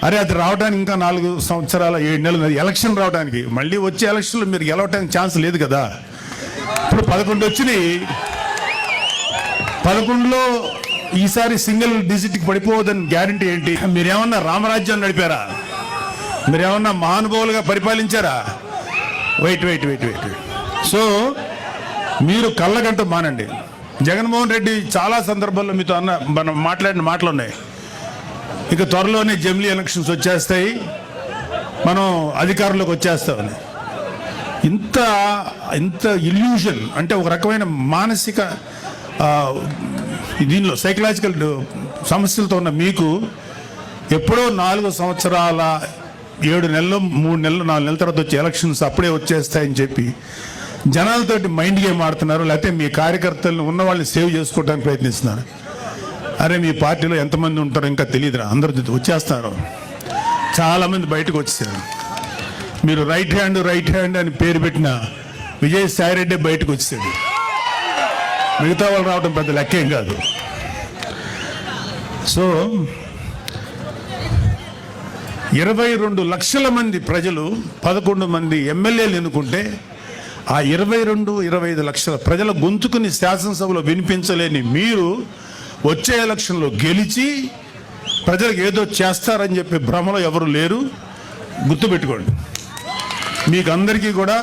అరే అది రావడానికి ఇంకా 4 సంవత్సరాల 7 నెలలు, ఎలక్షన్ రావడానికి. మళ్ళీ వచ్చే ఎలక్షన్లో మీరు గెలవడానికి ఛాన్స్ లేదు కదా. ఇప్పుడు 11 వచ్చినాయి, 11లో ఈసారి సింగిల్ డిజిట్కి పడిపోవద్దని గ్యారంటీ ఏంటి? మీరేమన్నా రామరాజ్యాన్ని నడిపారా? మీరేమన్నా మహానుభావులుగా పరిపాలించారా? వెయిట్. సో మీరు కళ్ళగంట మానండి. జగన్మోహన్ రెడ్డి చాలా సందర్భాల్లో మీతో మనం మాట్లాడిన మాటలు ఉన్నాయి. ఇక త్వరలోనే జమిలీ ఎలక్షన్స్ వచ్చేస్తాయి, మనం అధికారంలోకి వచ్చేస్తామని. ఇంత ఇల్యూషన్ అంటే ఒక రకమైన మానసిక దీనిలో సైకలాజికల్ సమస్యలతో ఉన్న మీకు ఎప్పుడో 4 సంవత్సరాల 7 నెలలు 3 నెలలు 4 నెలల తర్వాత వచ్చే ఎలక్షన్స్ అప్పుడే వచ్చేస్తాయని చెప్పి జనాలతోటి మైండ్ గేమ్ ఆడుతున్నారు. లేకపోతే మీ కార్యకర్తలను ఉన్న వాళ్ళని సేవ్ చేసుకోవడానికి ప్రయత్నిస్తున్నారు. అరే మీ పార్టీలో ఎంతమంది ఉంటారో ఇంకా తెలియదురా, అందరూ వచ్చేస్తారు. చాలామంది బయటకు వచ్చేసారు. మీరు రైట్ హ్యాండ్ అని పేరు పెట్టిన విజయసాయి రెడ్డి బయటకు వచ్చేసాడు. మిగతా వాళ్ళు రావడం పెద్ద లెక్కేం కాదు. సో 22 లక్షల మంది ప్రజలు 11 మంది ఎమ్మెల్యేలు ఎన్నుకుంటే ఆ 25 లక్షల ప్రజల గొంతుకుని శాసనసభలో వినిపించలేని మీరు వచ్చే ఎలక్షన్లో గెలిచి ప్రజలకు ఏదో చేస్తారని చెప్పి భ్రమలో ఎవరు లేరు. గుర్తుపెట్టుకోండి. మీకు అందరికీ కూడా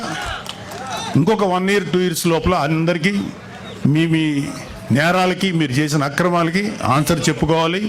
ఇంకొక 1 year 2 years లోపల అందరికీ మీ నేరాలకి, మీరు చేసిన అక్రమాలకి ఆన్సర్ చెప్పుకోవాలి.